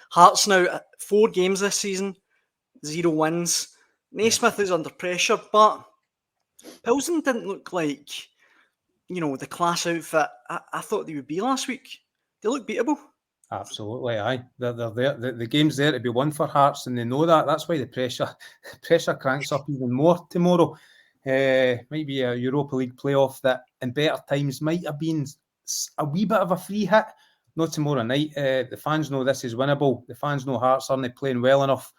Hearts now 4 games this season, 0 wins. Naismith is under pressure, but Plzen didn't look like, the class outfit I thought they would be last week. They look beatable. Absolutely, aye. They're there. The game's there to be won for Hearts, and they know that. That's why the pressure cranks up even more tomorrow. Might be a Europa League playoff that in better times might have been a wee bit of a free hit. Not tomorrow night. The fans know this is winnable. The fans know Hearts aren't playing well enough,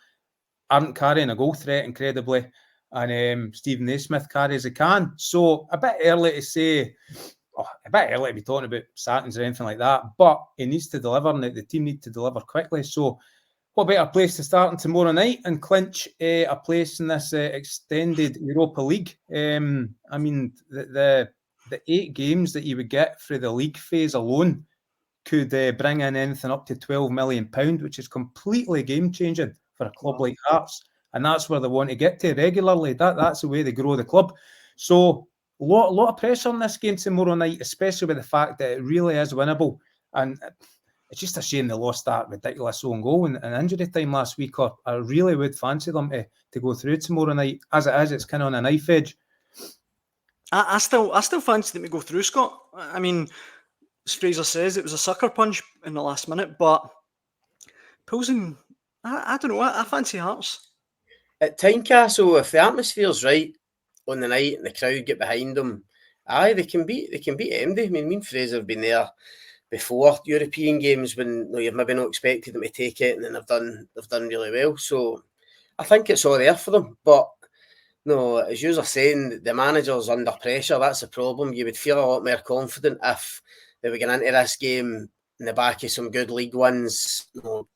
aren't carrying a goal threat incredibly, and Steven Naismith carries a can. So a bit early to say, a bit early to be talking about sackings or anything like that, but he needs to deliver, and the team need to deliver quickly. So what better place to start on tomorrow night and clinch a place in this extended Europa League? I mean, the 8 games that you would get through the league phase alone could bring in anything up to £12 million, which is completely game-changing for a club like Hearts. And that's where they want to get to regularly. That's the way they grow the club. So a lot of pressure on this game tomorrow night, especially with the fact that it really is winnable. And it's just a shame they lost that ridiculous own goal in injury time last week. Or I really would fancy them to go through tomorrow night. As it is, it's kind of on a knife edge. I still fancy them to go through, Scott. I mean, as Fraser says, it was a sucker punch in the last minute, but Plzen, I don't know, I fancy Hearts. At Tynecastle, if the atmosphere's right on the night and the crowd get behind them, they can beat MD. I mean, me and Fraser have been there before European games when you've maybe not expected them to take it, and then they've done really well. So I think it's all there for them. But no, as you are saying, the manager's under pressure. That's the problem. You would feel a lot more confident if they were getting into this game in the back of some good league wins,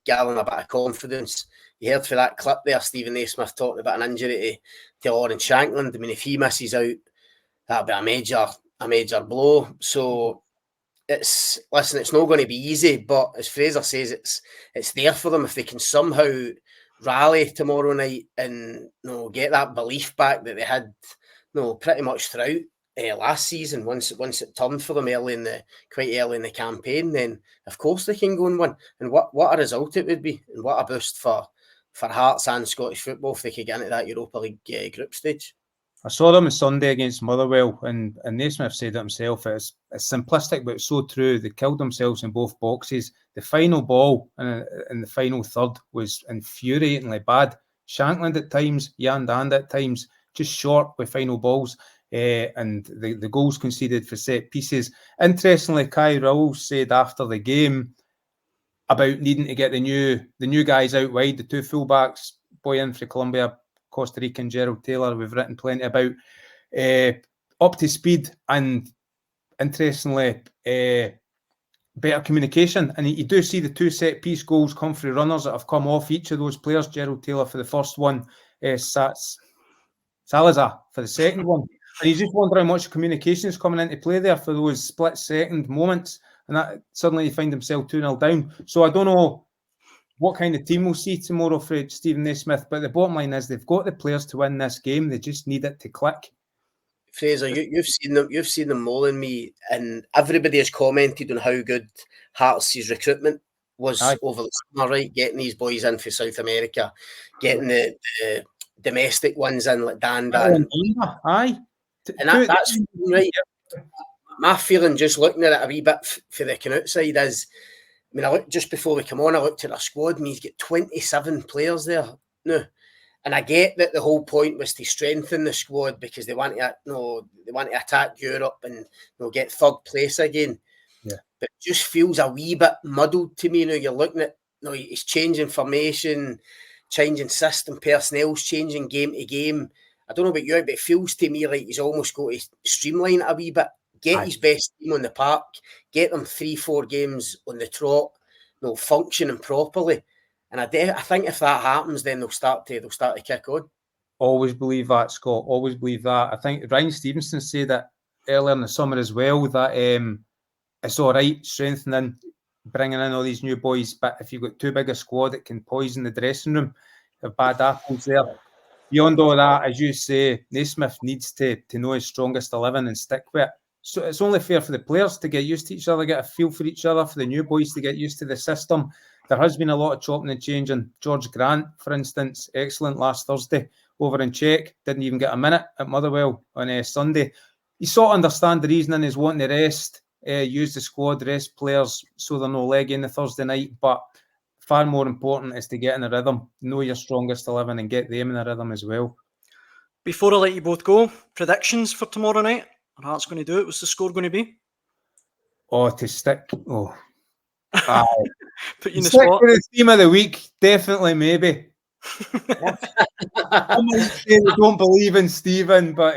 gathering a bit of confidence. You heard for that clip there, Steven Naismith talking about an injury to Lawrence Shankland. I mean, if he misses out, that'd be a major blow. So it's not going to be easy, but as Fraser says, it's there for them if they can somehow rally tomorrow night and get that belief back that they had pretty much throughout last season. Once it turned for them quite early in the campaign, then of course they can go and win. And what a result it would be, and what a boost for Hearts and Scottish football if they could get into that Europa League group stage. I saw them on Sunday against Motherwell, and Naismith said it himself. It's simplistic, but it's so true. They killed themselves in both boxes. The final ball in the final third was infuriatingly bad. Shankland at times, Jan Dand at times, just short with final balls. And the goals conceded for set pieces. Interestingly, Kai Rowell said after the game about needing to get the new guys out wide, the 2 fullbacks, boy in for Colombia, Costa Rican Gerald Taylor, we've written plenty about, up to speed, and interestingly, better communication. And you do see the 2 set piece goals come through runners that have come off each of those players. Gerald Taylor for the first one, Salazar for the second one. And you just wonder how much communication is coming into play there for those split-second moments, and that suddenly you find himself 2-0 down. So I don't know what kind of team we'll see tomorrow for Steven Naismith, but the bottom line is they've got the players to win this game. They just need it to click. Fraser, you've seen them more than me, and everybody has commented on how good Hearts' recruitment was over the summer, right? Getting these boys in for South America, getting the domestic ones in like Danda. And that's right. My feeling just looking at it a wee bit for the Canute side is, I mean, I looked just before we come on, I looked at their squad and he's got 27 players there now. And I get that the whole point was to strengthen the squad because they want to attack Europe and get third place again. Yeah. But it just feels a wee bit muddled to me. You're looking at he's changing formation, changing system, personnel's changing game to game. I don't know about you, but it feels to me like he's almost got to streamline it a wee bit. Get his best team on the park, get them 3-4 games on the trot, functioning properly. And I think if that happens, then they'll start to kick on. Always believe that, Scott. Always believe that. I think Ryan Stevenson said that earlier in the summer as well, that it's all right strengthening, bringing in all these new boys, but if you've got too big a squad, it can poison the dressing room. Have bad apples there. Beyond all that, as you say, Naismith needs to know his strongest 11 and stick with it. So it's only fair for the players to get used to each other, get a feel for each other, for the new boys to get used to the system. there has been a lot of chopping and changing. George Grant, for instance, excellent last Thursday over in Czech, didn't even get a minute at Motherwell on Sunday. You sort of understand the reasoning is wanting to rest, use the squad, rest players so they're no legging the Thursday night, but far more important is to get in a rhythm, know your strongest 11 and get them in a rhythm as well. Before I let you both go, predictions for tomorrow night? Are Hearts going to do it? What's the score going to be? Oh, to stick. Oh, put you in the stick spot. with the team of the week, definitely, maybe. I might say they don't believe in Steven, but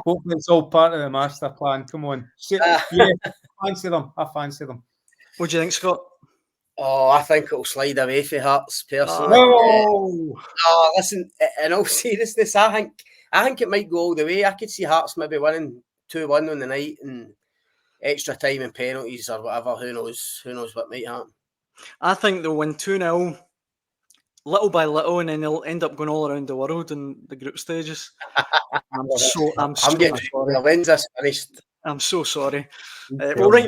hopefully it's all part of the master plan. Come on. Yeah, I fancy them. What do you think, Scott? Oh, I think it'll slide away for Hearts, personally. No! Listen, in all seriousness, I think it might go all the way. I could see Hearts maybe winning 2-1 on the night and extra time and penalties or whatever. Who knows what might happen. I think they'll win 2-0, little by little, and then they'll end up going all around the world in the group stages. I'm so getting sorry. the wins is finished. I'm so sorry. Well, right